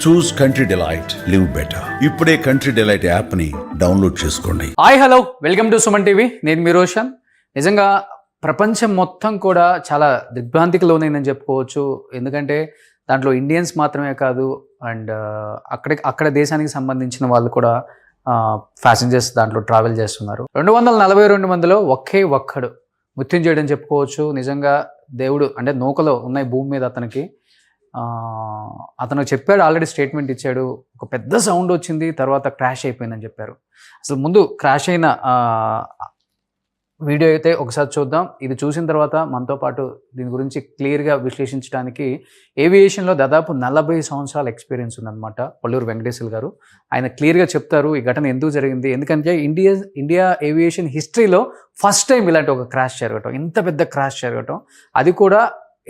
చూస్ country delight, live better. ఇప్పుడే country delight app ని download చేసుకోండి. Hi hello, welcome to Suman TV. నేను మీ రోషన్. నిజంగా ప్రపంచం మొత్తం కూడా చాలా దిగ్భ్రాంతికి లోనైందని చెప్పుకోవచ్చు. ఎందుకంటే దాంట్లో ఇండియన్స్ మాత్రమే కాదు, అండ్ అక్కడ దేశానికి సంబంధించిన వాళ్ళు కూడా ప్యాసింజర్స్ దాంట్లో ట్రావెల్ చేస్తున్నారు. 242 మందిలో ఒకే ఒక్కడు మృత్యుంజయుడు అని చెప్పుకోవచ్చు. నిజంగా దేవుడు అంటే నౌకలో ఉన్నాయి భూమి మీద అతను చెప్పాడు, ఆల్రెడీ స్టేట్మెంట్ ఇచ్చాడు. ఒక పెద్ద సౌండ్ వచ్చింది, తర్వాత క్రాష్ అయిపోయిందని చెప్పారు. అసలు ముందు క్రాష్ అయిన వీడియో అయితే ఒకసారి చూద్దాం. ఇది చూసిన తర్వాత మనతో పాటు దీని గురించి క్లియర్గా విశ్లేషించడానికి ఏవియేషన్లో దాదాపు 40 సంవత్సరాల ఎక్స్పీరియన్స్ ఉందన్నమాట పల్లూరు వెంకటేశ్వర గారు. ఆయన క్లియర్గా చెప్తారు ఈ ఘటన ఎందుకు జరిగింది. ఎందుకంటే ఇండియా ఏవియేషన్ హిస్టరీలో ఫస్ట్ టైం ఇలాంటి ఒక క్రాష్ జరగటం, ఇంత పెద్ద క్రాష్ జరగటం, అది కూడా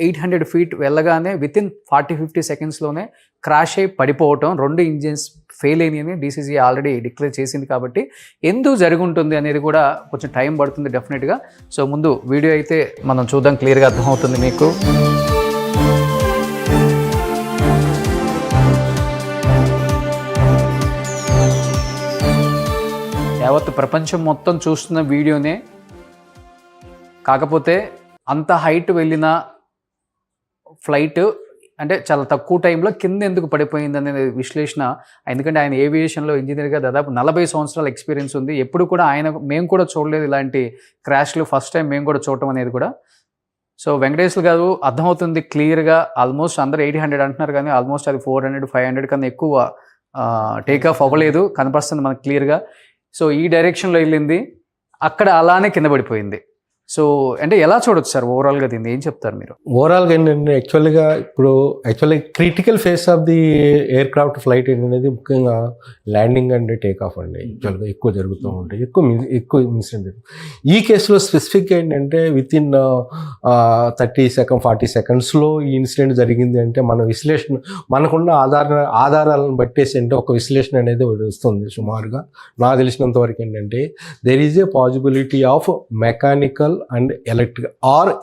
800 feet వెళ్ళగానే వితిన్ 40-50 సెకండ్స్లోనే క్రాష్ అయి పడిపోవటం, 2 ఇంజిన్స్ ఫెయిల్ అయినాయని డీసీసీ ఆల్రెడీ డిక్లేర్ చేసింది. కాబట్టి ఎందుకు జరుగుంటుంది అనేది కూడా కొంచెం టైం పడుతుంది డెఫినెట్గా. సో ముందు వీడియో అయితే మనం చూద్దాం, క్లియర్గా అర్థమవుతుంది మీకు. యావత్ ప్రపంచం మొత్తం చూస్తున్న వీడియోనే, కాకపోతే అంత హైట్ వెళ్ళిన ఫ్లైట్ అంటే చాలా తక్కువ టైంలో కింద ఎందుకు పడిపోయింది అనేది విశ్లేషణ. ఎందుకంటే ఆయన ఏవియేషన్లో ఇంజనీర్గా దాదాపు 40 సంవత్సరాల ఎక్స్పీరియన్స్ ఉంది. ఎప్పుడు కూడా మేము కూడా చూడలేదు ఇలాంటి క్రాష్లు, ఫస్ట్ టైం మేము కూడా చూడటం అనేది కూడా. సో వెంకటేశ్వర గారు అర్థమవుతుంది క్లియర్గా. ఆల్మోస్ట్ అందరూ 800 అంటున్నారు, కానీ ఆల్మోస్ట్ అది 400-500 కన్నా ఎక్కువ టేక్ ఆఫ్ అవ్వలేదు, కనపడుతుంది మనకు క్లియర్గా. సో ఈ డైరెక్షన్లో వెళ్ళింది, అక్కడ అలానే కింద పడిపోయింది. సో అంటే ఎలా చూడొచ్చు సార్ ఓవరాల్గా దీన్ని, ఏం చెప్తారు మీరు? ఓవరాల్గా ఏంటంటే యాక్చువల్గా critical face of the air craft flight అనేది ముఖ్యంగా ల్యాండింగ్ అండ్ టేక్ ఆఫ్ అండి. యాక్చువల్గా ఎక్కువ జరుగుతూ ఉంటాయి, ఎక్కువ ఇన్సిడెంట్. ఈ కేసులో స్పెసిఫిక్గా ఏంటంటే వితిన్ 40 సెకండ్స్లో ఈ ఇన్సిడెంట్ జరిగింది. అంటే మన విశ్లేషణ, మనకున్న ఆధారాలను బట్టేసి అంటే ఒక విశ్లేషణ అనేది వస్తుంది. సుమారుగా నాకు తెలిసినంత వరకు ఏంటంటే there is a possibility of mechanical and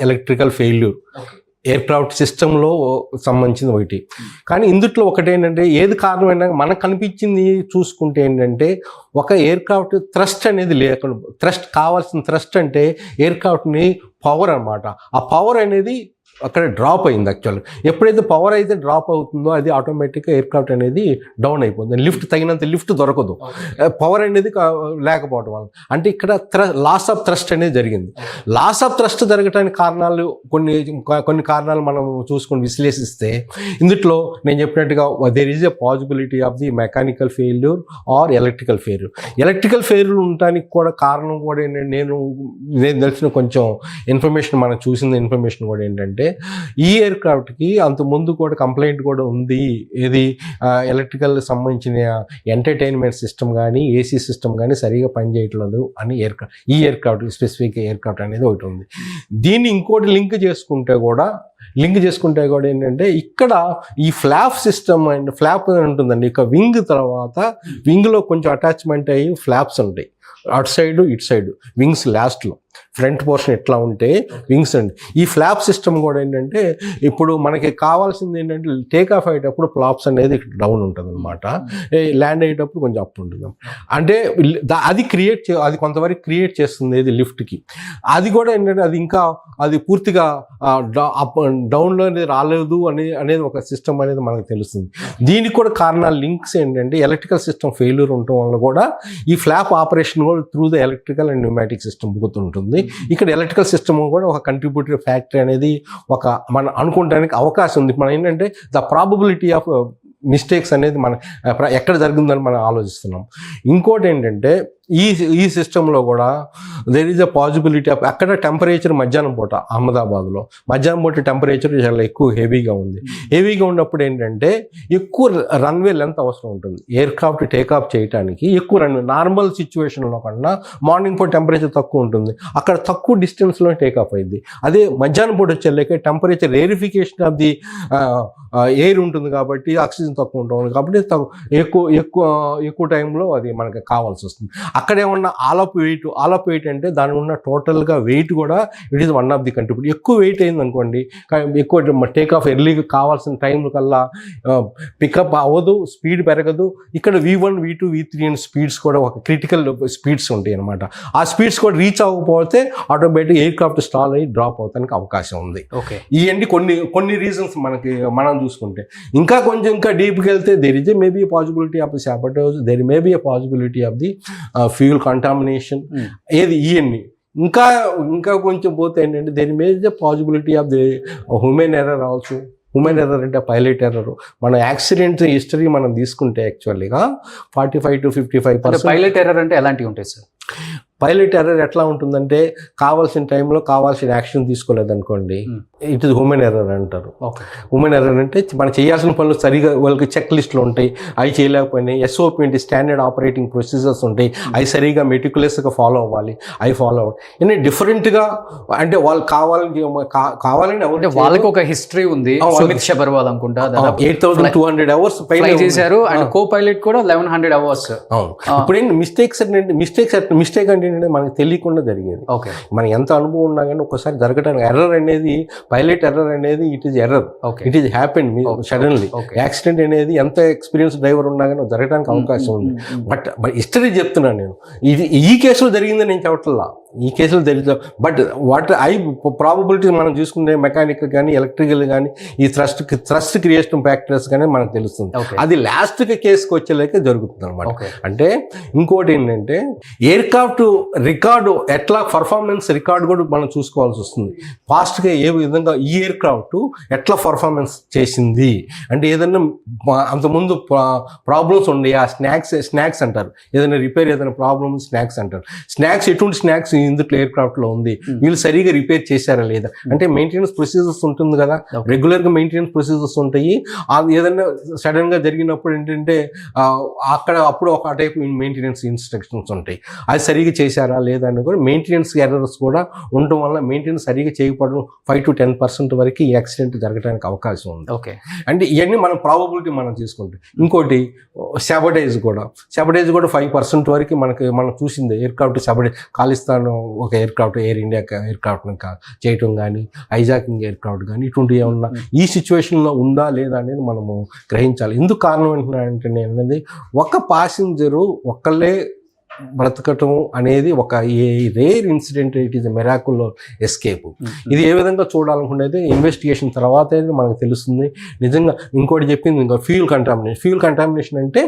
electrical failure air craft సిస్టంలో సంబంధించింది ఒకటి. కానీ ఇందుట్లో ఒకటి ఏంటంటే ఏది కారణమైనా మనకు కనిపించింది చూసుకుంటే ఏంటంటే ఒక ఎయిర్ క్రాఫ్ట్ థ్రస్ట్ అనేది లేకుండా, కావాల్సిన థ్రస్ట్ అంటే ఎయిర్ క్రాఫ్ట్ని పవర్ అన్నమాట. ఆ పవర్ అనేది అక్కడ డ్రాప్ అయింది. యాక్చువల్గా ఎప్పుడైతే పవర్ అయితే డ్రాప్ అవుతుందో అది ఆటోమేటిక్గా ఎయిర్ క్రాఫ్ట్ అనేది డౌన్ అయిపోతుంది. తగినంత లిఫ్ట్ దొరకదు పవర్ అనేది లేకపోవడం వల్ల. అంటే ఇక్కడ లాస్ ఆఫ్ థ్రస్ట్ అనేది జరిగింది. లాస్ ఆఫ్ థ్రస్ట్ జరగడానికి కారణాలు కొన్ని కారణాలు మనం చూసుకొని విశ్లేషిస్తే ఇందులో నేను చెప్పినట్టుగా there is a possibility of the mechanical failure or electrical failure. Electrical failure ఉండటానికి కూడా కారణం కూడా ఏంటంటే నేను తెలిసిన కొంచెం ఇన్ఫర్మేషన్, మనం చూసిన ఇన్ఫర్మేషన్ కూడా ఏంటంటే ఈ ఎయిర్ క్రాఫ్ట్కి అంత ముందు కూడా కంప్లైంట్ కూడా ఉంది. ఇది ఎలక్ట్రికల్ సంబంధించిన ఎంటర్టైన్మెంట్ సిస్టమ్ కానీ ఏసీ సిస్టమ్ కానీ సరిగా పనిచేయట్లేదు అని ఈ air craft specific air craft అనేది ఒకటి ఉంది. దీన్ని ఇంకోటి లింక్ చేసుకుంటే కూడా ఏంటంటే ఇక్కడ ఈ ఫ్లాప్ సిస్టమ్ అండ్ ఫ్లాప్ అని ఉంటుందండి. ఇక వింగ్ తర్వాత వింగ్లో కొంచెం అటాచ్మెంట్ అయ్యి ఫ్లాప్స్ ఉంటాయి, అటు సైడ్ ఇటు సైడ్. వింగ్స్ లాస్ట్లో ఫ్రంట్ పోర్షన్ ఎట్లా ఉంటే వింగ్స్ అండి. ఈ ఫ్లాప్ సిస్టమ్ కూడా ఏంటంటే ఇప్పుడు మనకి కావాల్సింది ఏంటంటే టేక్ ఆఫ్ అయ్యేటప్పుడు ఫ్లాప్స్ అనేది డౌన్ ఉంటుంది అనమాట, ల్యాండ్ అయ్యేటప్పుడు కొంచెం అప్ ఉంటుంది. అంటే అది కొంతవరకు క్రియేట్ చేస్తుంది ఇది లిఫ్ట్కి. అది కూడా ఏంటంటే అది పూర్తిగా డౌన్లో అనేది రాలేదు అనేది ఒక సిస్టమ్ అనేది మనకు తెలుస్తుంది. దీనికి కూడా కారణాలు లింక్స్ ఏంటంటే ఎలక్ట్రికల్ సిస్టమ్ ఫెయిల్యూర్ ఉండటం వల్ల కూడా ఈ ఫ్లాప్ ఆపరేషన్ కూడా through the electrical and pneumatic system పోతుంటుంది. ఇక్కడ ఎలక్ట్రికల్ సిస్టమ్ కూడా ఒక కంట్రిబ్యూటరీ ఫ్యాక్టరీ అనేది మనం అనుకోవడానికి అవకాశం ఉంది. మనం ఏంటంటే ద ప్రాబబిలిటీ ఆఫ్ మిస్టేక్స్ అనేది ఎక్కడ జరిగిందని మనం ఆలోచిస్తున్నాం. ఇంకోటి ఏంటంటే ఈ సిస్టంలో కూడా there is a possibility of అక్కడ టెంపరేచర్ మధ్యాహ్నం పూట అహ్మదాబాద్లో మధ్యాహ్నం పూట టెంపరేచర్ చాలా ఎక్కువ హెవీగా ఉంది. హెవీగా ఉన్నప్పుడు ఏంటంటే ఎక్కువ రన్వే లెంత్ అవసరం ఉంటుంది ఎయిర్ క్రాఫ్ట్ టేక్ ఆఫ్ చేయడానికి. ఎక్కువ రన్వే నార్మల్ సిచ్యువేషన్లో కన్నా మార్నింగ్ పూట టెంపరేచర్ తక్కువ ఉంటుంది, అక్కడ తక్కువ డిస్టెన్స్లో టేక్ ఆఫ్ అయింది. అదే మధ్యాహ్నం పూట వచ్చేళ్ళకే టెంపరేచర్ రేరిఫికేషన్ ఆఫ్ ది ఎయిర్ ఉంటుంది కాబట్టి ఆక్సిజన్ తక్కువ ఉంటుంది కాబట్టి ఎక్కువ టైంలో అది మనకు కావాల్సి వస్తుంది. అక్కడ ఏమన్నా ఆల్ ఆఫ్ వెయిట్ అంటే దాని ఉన్న టోటల్గా వెయిట్ కూడా it is one of the contribute. ఎక్కువ వెయిట్ అయింది అనుకోండి, ఎక్కువ టేక్ ఆఫ్ ఎర్లీగా కావాల్సిన టైం కల్లా పికప్ అవ్వదు, స్పీడ్ పెరగదు. ఇక్కడ V1 V2 V3 and speeds కూడా ఒక క్రిటికల్ స్పీడ్స్ ఉంటాయి అనమాట. ఆ స్పీడ్స్ కూడా రీచ్ అవ్వకపోతే ఆటోమేటిక్ ఎయిర్ క్రాఫ్ట్ స్టాల్ అయ్యి డ్రాప్ అవడానికి అవకాశం ఉంది. ఇవన్నీ కొన్ని రీజన్స్ మనం చూసుకుంటే, ఇంకా డీప్కి వెళ్తే there is a maybe possibility of the sabotage, there may be a possibility of the fuel contamination. ఏది ఇవన్నీ ఇంకా కొంచెం పోతే ఏంటంటే there may be possibility of the human error also. Human error అంటే పైలట్ ఎర్రర్. మన యాక్సిడెంట్ హిస్టరీ మనం తీసుకుంటే యాక్చువల్లీగా 45 to 55%. పైలట్ ఎర్రర్ అంటే ఎలాంటివి ఉంటాయి సార్? పైలట్ ఎర్రర్ ఎట్లా ఉంటుందంటే కావాల్సిన టైంలో కావాల్సిన యాక్షన్ తీసుకోలేదనుకోండి, ఇట్ ఇస్ హ్యూమన్ ఎర్రర్ అంటారు. హ్యూమన్ ఎర్రర్ అంటే మనం చేయాల్సిన పనులు సరిగా వాళ్ళకి చెక్ లిస్టులు ఉంటాయి, అవి చేయలేకపోయినాయి. SOP అంటే స్టాండర్డ్ ఆపరేటింగ్ ప్రొసీజర్స్ ఉంటాయి, అవి సరిగా మెటిక్యులస్గా ఫాలో అవ్వాలి, అవి ఫాలో అవ్వాలి. ఇన్ని డిఫరెంట్గా అంటే వాళ్ళు కావాలని అంటే వాళ్ళకి ఒక హిస్టరీ ఉంది. సుమిత్ శబర్వాల్ అనుకుంటా 8,200 hours పైన చేశారు, అండ్ కో పైలట్ కూడా 1100 hours. ఇప్పుడు ఏంటి మిస్టేక్ అంటే మనకు తెలియకుండా జరిగేది. మనం ఎంత అనుభవం ఉన్నా కానీ ఒక్కసారి జరగడానికి ఎర్రర్ అనేది, పైలట్ ఎర్రర్ అనేది it is error, it is happen suddenly. Accident అనేది ఎంత ఎక్స్పీరియన్స్ డ్రైవర్ ఉన్నా కానీ జరగడానికి అవకాశం ఉంది. బట్ హిస్టరీ చెప్తున్నాను నేను, ఇది ఈ కేసులో జరిగిందని నేను చెప్పట్లా, ఈ కేసులో తెలియదు. బట్ వాట్ ప్రాబబిలిటీ మనం చూసుకునే మెకానిక్ కానీ ఎలక్ట్రికల్ కానీ ఈ థ్రస్ట్ క్రియేషన్ ఫ్యాక్టర్స్ కానీ మనకు తెలుస్తుంది. అది లాస్ట్కి కేసుకి వచ్చేలాక జరుగుతుంది అనమాట. అంటే ఇంకోటి ఏంటంటే ఎయిర్ క్రాఫ్ట్ రికార్డు ఎట్లా పర్ఫార్మెన్స్ రికార్డు కూడా మనం చూసుకోవాల్సి వస్తుంది. ఫాస్ట్గా ఏ విధంగా ఈ ఎయిర్ క్రాఫ్ట్ ఎట్లా పర్ఫార్మెన్స్ చేసింది అంటే, ఏదైనా అంతకుముందు ప్రాబ్లమ్స్ ఉండే ఆ స్నాక్స్ అంటారు, ఏదైనా రిపేర్ ఏదైనా ప్రాబ్లమ్ స్నాక్స్ అంటారు. ఎటువంటి స్నాక్స్ ఇందులో ఎయిర్ క్రాఫ్ట్లో ఉంది, వీళ్ళు సరిగా రిపేర్ చేశారా లేదా అంటే మెయింటెనెన్స్ ప్రొసీజర్స్ ఉంటుంది కదా, రెగ్యులర్గా మెయింటెనెన్స్ ప్రొసీజర్స్ ఉంటాయి. ఏదైనా సడన్గా జరిగినప్పుడు ఏంటంటే అప్పుడు ఒక టైప్ మెయింటెనెన్స్ ఇన్స్ట్రక్షన్స్ ఉంటాయి, అది సరిగా చేశారా లేదా అని కూడా. మెయింటెనెన్స్ ఎర్రర్స్ కూడా ఉండటం వల్ల మెయింటెనెన్స్ సరిగా చేయకపోవడం 5 to 10% వరకు ఈ యాక్సిడెంట్ జరగడానికి అవకాశం ఉంది. అంటే ఇవన్నీ మనం ప్రాబబిలిటీ మనం తీసుకుంటాం. ఇంకోటి సాబోటేజ్ కూడా 5% వరకు మనం చూసింది. ఎయిర్ క్రాఫ్ట్ సాబోటేజ్, ఖాళిస్తాన్ ఒక aircraft, Air India air క్రాఫ్ట్ని చేయటం కానీ, హైజాకింగ్ ఎయిర్ క్రాఫ్ట్ కానీ, ఇటువంటివి ఏమన్నా ఈ సిచ్యువేషన్లో ఉందా లేదా అనేది మనము గ్రహించాలి. ఎందుకు కారణం ఏంటంటే అనేది ఒక ప్యాసింజరు ఒక్కళ్ళే బ్రతకటం అనేది ఒక rare incident, it is a miracle escape. ఇది ఏ విధంగా చూడాలనుకునేది ఇన్వెస్టిగేషన్ తర్వాతే మనకు తెలుస్తుంది నిజంగా. ఇంకోటి చెప్పింది ఇంకా ఫ్యూయల్ కంటామినేషన్ అంటే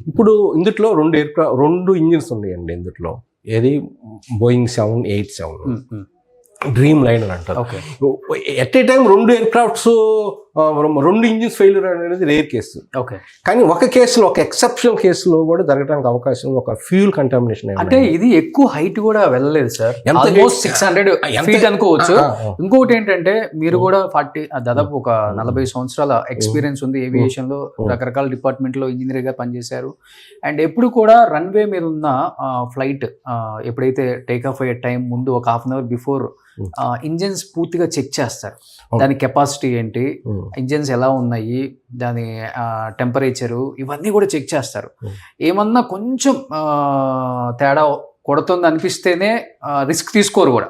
ఇప్పుడు ఇందులో 2 ఇంజిన్స్ ఉన్నాయండి ఇందులో. ఏది బోయింగ్ 787 డ్రీమ్ లైనర్ అంటారు. At a time 2 air crafts 2 engines failure అనేది రేర్ కేసు. కానీ ఒక కేసులో, ఒక ఎక్సెప్షనల్ కేసులో కూడా జరగడానికి అవకాశం ఉంది, ఒక ఫ్యూయల్ కంటామినేషన్. అంటే ఇది ఎక్కువ హైట్ కూడా వెళ్ళలేదు సార్, ఆల్మోస్ట్ 600 feet అనుకోవచ్చు. ఇంకొకటి ఏంటంటే మీరు కూడా దాదాపు ఒక 40 సంవత్సరాల ఎక్స్పీరియన్స్ ఉంది ఏవియేషన్ లో, రకరకాల డిపార్ట్మెంట్ లో ఇంజనీర్ గా పనిచేశారు. అండ్ ఎప్పుడు కూడా రన్వే మీద ఉన్న ఫ్లైట్ ఎప్పుడైతే టేక్ ఆఫ్ అయ్యే టైం ముందు ఒక half an hour before engines పూర్తిగా చెక్ చేస్తారు. దాని కెపాసిటీ ఏంటి, ఇంజిన్స్ ఎలా ఉన్నాయి, దాని టెంపరేచరు, ఇవన్నీ కూడా చెక్ చేస్తారు. ఏమన్నా కొంచెం తేడా కొడుతుంది అనిపిస్తేనే రిస్క్ తీసుకోరు కూడా.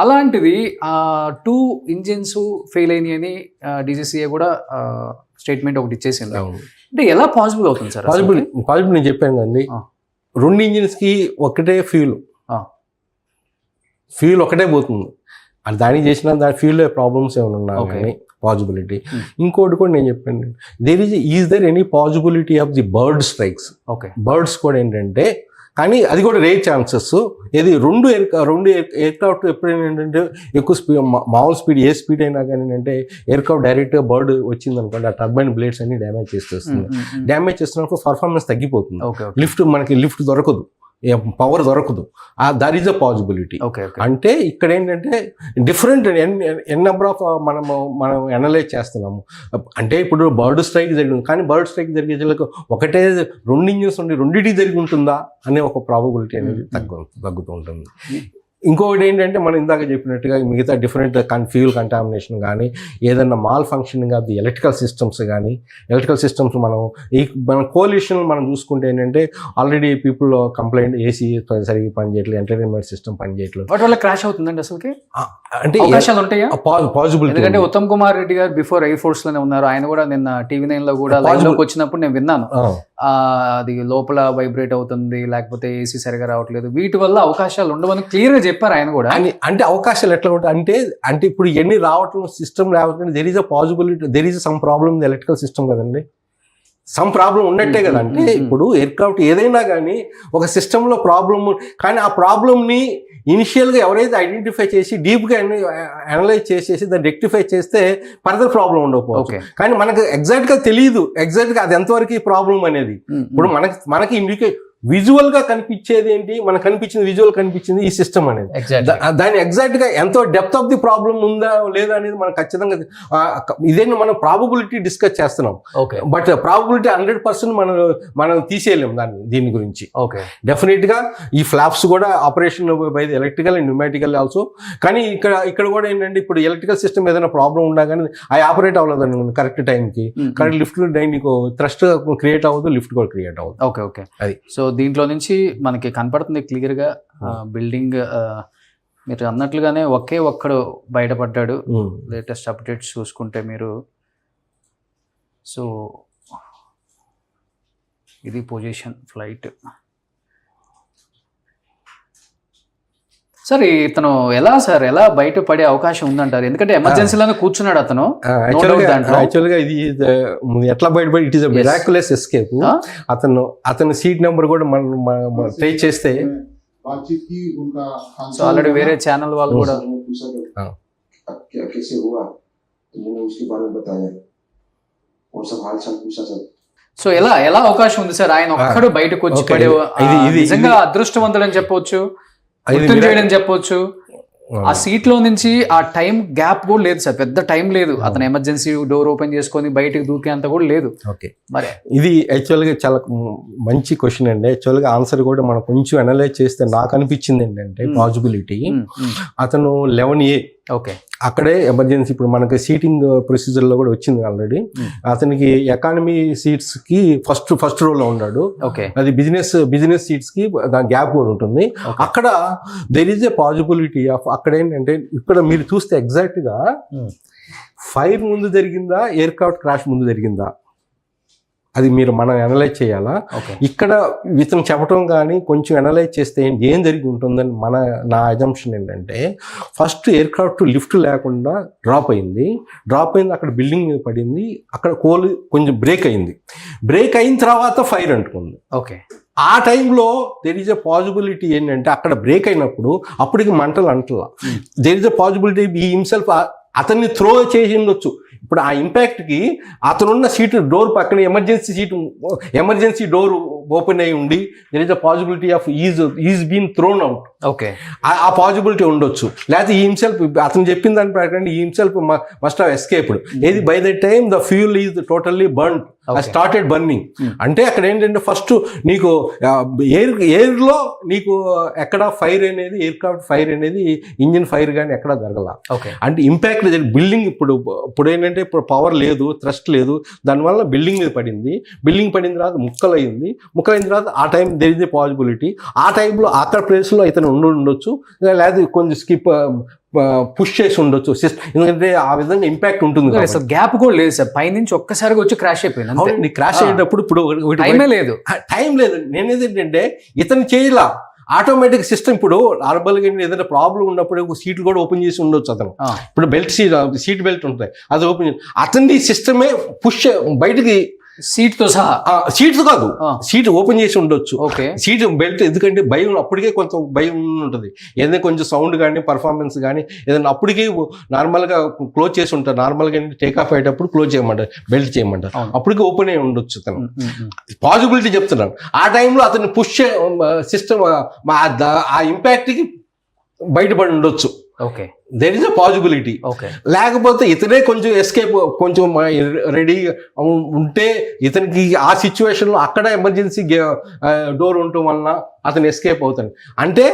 అలాంటిది 2 ఇంజిన్స్ ఫెయిల్ అయినాయని DGCA కూడా స్టేట్మెంట్ ఒకటి ఇచ్చేసింది. అంటే ఎలా పాసిబుల్ అవుతుంది సార్? పాసిబుల్ నేను చెప్పాను కదండి, 2 ఇంజిన్స్కి ఒకటే ఫ్యూల్ ఒకటే పోతుంది. అది దానికి చేసిన దాని ఫ్యూల్లో ప్రాబ్లమ్స్ ఏమైనా ఉన్నా కానీ పాసిబిలిటీ. ఇంకోటి కూడా నేను చెప్పాను, is there any possibility of the bird strikes. Birds కూడా ఏంటంటే, కానీ అది కూడా రేర్ ఛాన్సెస్. ఏది 2 ఎయిర్ క్రాఫ్ట్ ఎప్పుడైనా ఏంటంటే ఎక్కువ స్పీడ్, మామూలు స్పీడ్ ఏ స్పీడ్ అయినా కానీ ఏంటంటే ఎయిర్ క్రాఫ్ట్ డైరెక్ట్గా బర్డ్ వచ్చింది అనుకోండి, ఆ టర్బైన్ బ్లేడ్స్ అన్ని డ్యామేజ్ చేసేస్తుంది. డ్యామేజ్ చేస్తున్నప్పుడు పర్ఫార్మెన్స్ తగ్గిపోతుంది. మనకి లిఫ్ట్ దొరకదు, పవర్ దొరకదు. That is a possibility. అంటే ఇక్కడ ఏంటంటే డిఫరెంట్ ఎన్ నెంబర్ ఆఫ్ మనం అనలైజ్ చేస్తున్నాము. అంటే ఇప్పుడు బర్డ్ స్ట్రైక్ జరిగింది, కానీ బర్డ్ స్ట్రైక్ జరిగేలకు ఒకటే 2 ఇంజిన్స్ ఉండి 2 జరిగి ఉంటుందా అనే ఒక ప్రాబబిలిటీ అనేది తగ్గుతూ ఉంటుంది. ఇంకొకటి ఏంటంటే మనం ఇందాక చెప్పినట్టుగా మిగతా డిఫరెంట్ ఫ్యూల్ కంటామినేషన్ కానీ ఏదైనా mall functioning of the electrical systems కానీ మన కోలిషన్ మనం చూసుకుంటే ఏంటంటే ఆల్రెడీ పీపుల్ కంప్లైంట్ ఏసీ సరిగ్గా పనిచేయట్లేదు, ఎంటర్టైన్మెంట్ సిస్టమ్ పనిచేయట్లేదు. వాటి వల్ల క్రాష్ అవుతుందండి అసలుకి? అంటే అవకాశాలు ఉంటాయా? పాసిబిలిటీ. ఎందుకంటే ఉత్తమ్ కుమార్ రెడ్డి గారు బిఫోర్ ఎయిర్ ఫోర్స్ లోనే ఉన్నారు. ఆయన కూడా నిన్న టీవీ9 లో కూడా లైవ్ లోకి వచ్చినప్పుడు నేను విన్నాను, అది లోపల వైబ్రేట్ అవుతుంది, లేకపోతే ఏసీ సరిగా రావట్లేదు, వీటి వల్ల అవకాశాలు ఉండవని క్లియర్ గా చెప్పారు ఆయన కూడా. అంటే అవకాశాలు ఎట్లా ఉంటాయి అంటే ఇప్పుడు ఎన్ని రావటం సిస్టమ్ రావట్లేదు, there is a possibility, there is some problem in the electrical system కదండి. సమ్ ప్రాబ్లం ఉన్నట్టే కదా. అంటే ఇప్పుడు ఎయిర్క్రాఫ్ట్ ఏదైనా కానీ ఒక సిస్టంలో ప్రాబ్లమ్, కానీ ఆ ప్రాబ్లమ్ని ఇనిషియల్గా ఎవరైతే ఐడెంటిఫై చేసి డీప్గా అనలైజ్ చేసేసి దాన్ని రెక్టిఫై చేస్తే ఫర్దర్ ప్రాబ్లం ఉండకపోవచ్చు. కానీ మనకు ఎగ్జాక్ట్గా తెలియదు ఎగ్జాక్ట్గా అది ఎంతవరకు ఈ ప్రాబ్లం అనేది. ఇప్పుడు మనకి విజువల్ గా కనిపించేది ఏంటి, మనకు కనిపించింది విజువల్ కనిపించింది ఈ సిస్టమ్ అనేది. దాని ఎగ్జాక్ట్ గా ఎంతో డెప్త్ ఆఫ్ ది ప్రాబ్లం ఉందా లేదా అనేది మనం ఖచ్చితంగా ఇదేంటి మనం ప్రాబబిలిటీ డిస్కస్ చేస్తున్నాం, బట్ ప్రాబబిలిటీ 100% మనం తీసేయలేం దీని గురించి. డెఫినెట్ గా ఈ ఫ్లాప్స్ కూడా operation by the electrical and pneumatical also. కానీ ఇక్కడ కూడా ఏంటంటే ఇప్పుడు ఎలక్ట్రికల్ సిస్టమ్ ఏదైనా ప్రాబ్లం ఉన్నా కానీ అది ఆపరేట్ అవ్వలేదు కరెక్ట్ టైంకి, కరెక్ట్ లిఫ్ట్ నీకు థ్రస్ట్ క్రియేట్ అవ్వదు, లిఫ్ట్ కూడా క్రియేట్ అవ్వదు. అది సో దీంట్లో నుంచి మనకి కనపడుతుంది క్లియర్గా బిల్డింగ్ మీరు అన్నట్లుగానే ఒక్కడు బయటపడ్డాడు. లేటెస్ట్ అప్డేట్స్ చూసుకుంటే మీరు, సో ఇది పొజిషన్ ఫ్లైట్. సార్ ఇతను ఎలా బయటపడే అవకాశం ఉందంటారు? ఎందుకంటే ఎమర్జెన్సీలోనే కూర్చున్నాడు అతను. యాక్చువల్గా ఇది ఎట్లా బయటపడి it is a miraculous escape. అతను సీట్ నెంబర్ కూడా మనం ట్రై చేస్తే సో ఆల్రెడీ వేరే ఛానల్ వాళ్ళు కూడా సో ఎలా అవకాశం ఉంది సార్? ఆయన ఒక్కడు బయటకు వచ్చి పడే నిజంగా అదృష్టవంతుడని చెప్పొచ్చు, చేయడం చెప్పొచ్చు. ఆ సీట్ లో నుంచి ఆ టైం గ్యాప్ కూడా లేదు సార్, పెద్ద టైం లేదు. అతను ఎమర్జెన్సీ డోర్ ఓపెన్ చేసుకొని బయటకు దూకేంత కూడా లేదు. మరి ఇది యాక్చువల్గా చాలా మంచి క్వశ్చన్ అండి. యాక్చువల్గా ఆన్సర్ కూడా మనం కొంచెం అనలైజ్ చేస్తే నాకు అనిపించింది ఏంటంటే పాసిబిలిటీ అతను 11A అక్కడే ఎమర్జెన్సీ, ఇప్పుడు మనకి సీటింగ్ ప్రొసీజర్ లో కూడా వచ్చింది ఆల్రెడీ. అతనికి ఎకానమీ సీట్స్ కి ఫస్ట్ రోలో ఉన్నాడు. అది బిజినెస్ సీట్స్ కి దాని గ్యాప్ కూడా ఉంటుంది. అక్కడ there is a possibility of, అక్కడ ఏంటంటే ఇక్కడ మీరు చూస్తే ఎగ్జాక్ట్ గా ఫైర్ ముందు జరిగిందా, ఎయిర్ క్రాఫ్ట్ క్రాష్ ముందు జరిగిందా, అది మనం అనలైజ్ చేయాలా. ఇక్కడ ఇతను చెప్పడం కానీ కొంచెం అనలైజ్ చేస్తే ఏం జరిగి ఉంటుందని నా అజంప్షన్ ఏంటంటే, ఫస్ట్ ఎయిర్ క్రాఫ్ట్ లిఫ్ట్ లేకుండా డ్రాప్ అయింది, అక్కడ బిల్డింగ్ మీద పడింది, అక్కడ కొంచెం బ్రేక్ అయిన తర్వాత ఫైర్ అంటుకుంది. ఆ టైంలో దెర్ ఈజ్ ఎ పాసిబిలిటీ ఏంటంటే అక్కడ బ్రేక్ అయినప్పుడు అప్పటికి మంటలు అంటలా, దెర్ ఈజ్ ఎ పాసిబిలిటీ ఈ హిమ్సెల్ఫ్ అతన్ని త్రో చేసి ఉండొచ్చు. ఇప్పుడు ఆ ఇంపాక్ట్కి అతనున్న సీటు డోర్ పక్కన ఎమర్జెన్సీ డోర్ ఓపెన్ అయి ఉండి there is a possibility of is been thrown out. ఆ పాసిబిలిటీ ఉండొచ్చు. లేకపోతే ఈ హిమ్సెల్ఫ్ అతను చెప్పిన దాని ప్రకారం ఈ హిమ్సెల్ఫ్ మస్ట్ హావ్ ఎస్కేప్డ్. ఏది by the time the fuel is totally burned, started burning. అంటే అక్కడ ఏంటంటే ఫస్ట్ నీకు ఎయిర్లో నీకు ఎక్కడ ఫైర్ అనేది, ఎయిర్ క్రాఫ్ట్ ఫైర్ అనేది ఇంజిన్ ఫైర్ కానీ ఎక్కడ జరగల. అంటే ఇంపాక్ట్ బిల్డింగ్ ఇప్పుడు ఏంటంటే ఇప్పుడు పవర్ లేదు, థ్రస్ట్ లేదు, దానివల్ల బిల్డింగ్ మీద పడింది. బిల్డింగ్ పడిన తర్వాత ముక్కలైన తర్వాత ఆ time there is a possibility ఆ టైంలో అక్కడ ప్లేస్లో ఇతను ఉండొచ్చు, లేదా కొంచెం స్కిప్ పుష్ చేసి ఉండొచ్చు, ఎందుకంటే ఆ విధంగా ఇంపాక్ట్ ఉంటుంది. గ్యాప్ కూడా లేదు సార్, పైనుంచి ఒక్కసారిగా వచ్చి క్రాష్ అయిపోయింది. క్రాష్ అయ్యేటప్పుడు ఇప్పుడు టైం లేదు. నేనేంటంటే ఇతను చేయలా, ఆటోమేటిక్ సిస్టమ్. ఇప్పుడు నార్మల్గా ఏదైనా ప్రాబ్లం ఉన్నప్పుడు సీట్లు కూడా ఓపెన్ చేసి ఉండొచ్చు అతను. ఇప్పుడు సీట్ బెల్ట్ ఉంటాయి, అది ఓపెన్ చేసి అతని సిస్టమే పుష్ బయటికి సీట్ తో సహా, సీట్స్ కాదు సీట్ ఓపెన్ చేసి ఉండొచ్చు. సీట్ బెల్ట్ ఎందుకంటే భయం, అప్పటికే కొంత భయం ఉంటుంది, ఏదైనా కొంచెం సౌండ్ కానీ పర్ఫార్మెన్స్ కానీ ఏదైనా అప్పటికే నార్మల్గా క్లోజ్ చేసి ఉంటారు. నార్మల్గా టేక్ ఆఫ్ అయ్యేటప్పుడు క్లోజ్ చేయమంటారు, బెల్ట్ చేయమంటారు, అప్పటికే ఓపెన్ అయ్యి ఉండొచ్చు. అతను పాసిబిలిటీ చెప్తున్నాను. ఆ టైంలో అతను పుష్ సిస్టమ్ ఆ ఇంపాక్ట్కి బయటపడి ఉండొచ్చు. There is a possibility. Okay. లేకపోతే ఇతనే కొంచెం ఎస్కేప్ కొంచెం రెడీ ఉంటే ఇతనికి ఆ సిచ్యువేషన్లో అక్కడ ఎమర్జెన్సీ డోర్ ఉండటం వలన అతను ఎస్కేప్ అవుతాడు. అంటే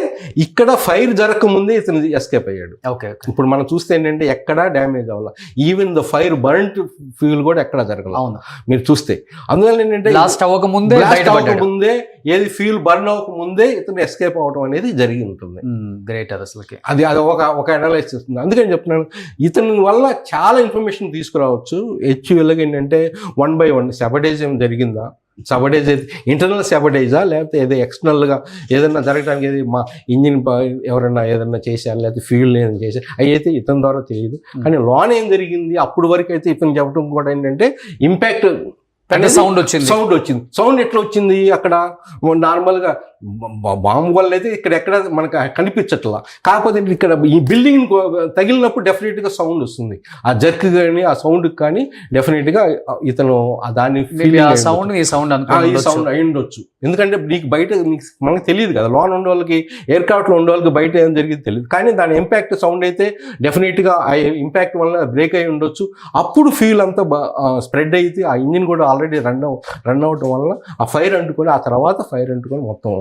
ఇక్కడ ఫైర్ జరగకముందే ఇతను ఎస్కేప్ అయ్యాడు. ఓకే. ఇప్పుడు మనం చూస్తే ఏంటంటే ఎక్కడా డ్యామేజ్ అవ్వాలి, even the fire burnt fuel కూడా ఎక్కడ జరగలేదు. అవును, మీరు చూస్తే అందువల్ల ఏంటంటే బ్లాస్ట్ అవ్వకముందే ముందే ఏది ఫ్యూల్ బర్న్ అవ్వక ముందే ఇతను ఎస్కేప్ అవ్వడం అనేది జరిగి ఉంటుంది. గ్రేట్. అసలుకి అది ఒక అనలైజ్ చేస్తుంది. అందుకని చెప్తున్నాను ఇతని వల్ల చాలా ఇన్ఫర్మేషన్ తీసుకురావచ్చు. హెచ్యుఎల్గా ఏంటంటే 1 by 1 సబటేజ్ ఏం జరిగిందా, సబటేజ్ అయితే ఇంటర్నల్ సబటేజా లేకపోతే ఏదో ఎక్స్టర్నల్గా ఏదైనా జరగడానికి ఏది మా ఇంజిన్ ఎవరైనా ఏదైనా చేశారు లేకపోతే ఫీల్డ్ ఏదైనా చేశారు అవి అయితే ఇతని ద్వారా తెలియదు. కానీ లోన్ ఏం జరిగింది అప్పుడు వరకు అయితే ఇతను చెప్పడం కూడా ఏంటంటే ఇంపాక్ట్ సౌండ్ వచ్చింది. సౌండ్ ఎట్లా వచ్చింది అక్కడ నార్మల్గా బాంబు వల్ల అయితే ఎక్కడ మనకు కనిపించట్లా. కాకపోతే ఇక్కడ ఈ బిల్డింగ్ తగిలినప్పుడు డెఫినెట్గా సౌండ్ వస్తుంది. ఆ జర్క్ కానీ ఆ సౌండ్ కానీ డెఫినెట్గా ఇతను దాన్ని సౌండ్ అయి ఉండొచ్చు. ఎందుకంటే నీకు బయట మనకు తెలియదు కదా, లోన్ ఉండే వాళ్ళకి ఎయిర్క్రాఫ్ట్లో ఉండే వాళ్ళకి బయట ఏం జరిగింది తెలియదు. కానీ దాని ఇంపాక్ట్ సౌండ్ అయితే డెఫినెట్గా ఆ ఇంపాక్ట్ వల్ల బ్రేక్ అయి ఉండొచ్చు. అప్పుడు ఫీల్ అంతా స్ప్రెడ్ అయితే ఆ ఇంజిన్ కూడా ఆల్రెడీ రన్ అవటం వల్ల ఆ ఫైర్ అంటుకొని ఆ తర్వాత ఫైర్ అంటుకొని మొత్తం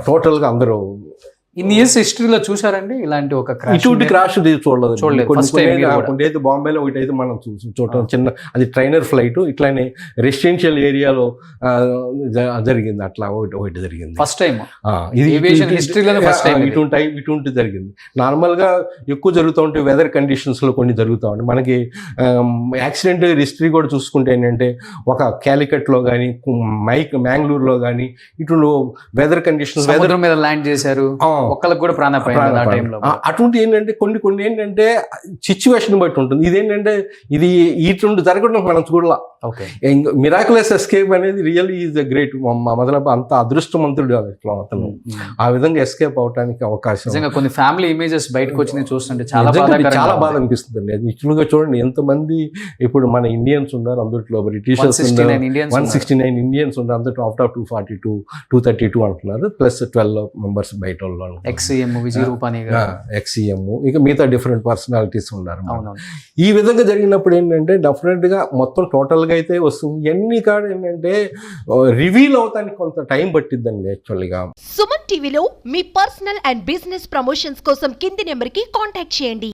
టోటల్గా అందరూ ఇన్ని ఇయర్స్ హిస్టరీలో చూసారండి ఇలాంటి ఒక ఇటువంటి క్రాష్ చూడలేదు. చూడలేదు. బాంబేలో ఒకటి అయితే మనం చూడటం చిన్న అది ట్రైనర్ ఫ్లైట్ ఇట్లానే రెసిడెన్షియల్ ఏరియాలో జరిగింది. అట్లా ఒకటి జరిగింది ఫస్ట్ టైం ఇటువంటి జరిగింది. నార్మల్గా ఎక్కువ జరుగుతూ ఉంటాయి వెదర్ కండిషన్స్లో కొన్ని జరుగుతూ ఉంటాయి. మనకి యాక్సిడెంట్ హిస్టరీ కూడా చూసుకుంటే ఏంటంటే ఒక క్యాలికట్లో కానీ మ్యాంగ్లూరులో కానీ ఇటు వెదర్ కండిషన్స్ వెదర్ మీద ల్యాండ్ చేశారు, ఒక్కళ్ళకి కూడా ప్రాణాపాయం ఆ టైంలో. అటువంటి ఏంటంటే కొన్ని ఏంటంటే సిచ్యువేషన్ బట్టి ఉంటుంది. ఇదేంటంటే ఇది ఇటువంటి జరగడం మనం చూడాల. ఓకే. మిరాకులస్ ఎస్కేప్ అనేది రియల్లీ ఈజ్ అ గ్రేట్. మొదలపు అంత అదృష్టవంతుడు అతను ఆ విధంగా ఎస్కేప్ అవడానికి అవకాశం. నిజంగా కొన్ని ఫ్యామిలీ ఇమేజెస్ బయటకు వచ్చినాయి చూస్తుంటే చాలా బాధ అనిపిస్తుంది అండి. అది ఇట్లుగా చూడండి ఎంతమంది ఇప్పుడు మన ఇండియన్స్ ఉన్నారు, అందులో బ్రిటిషర్స్ 169 ఇండియన్స్ ఉన్నారు, అందులో అవుట్ ఆఫ్ 242 232 అంటున్నారు, ప్లస్ 12 మెంబర్స్ బయట ఎక్స్సీఎం విజయ్ రూపానీ ఎక్స్సీఎం ఇక మిగతా డిఫరెంట్ పర్సనాలిటీస్ ఉన్నారు. ఈ విధంగా జరిగినప్పుడు ఏంటంటే డెఫినెట్ గా మొత్తం టోటల్ గా అయితే వస్తుంది. ఎన్ని కాదు ఏంటంటే రివీల్ అవడానికి కొంత టైం పట్టిద్దండి యాక్చువల్గా. సుమన్ టీవీలో మీ పర్సనల్ అండ్ బిజినెస్ ప్రమోషన్స్ కోసం కింది నెంబర్ కి కాంటాక్ట్ చేయండి.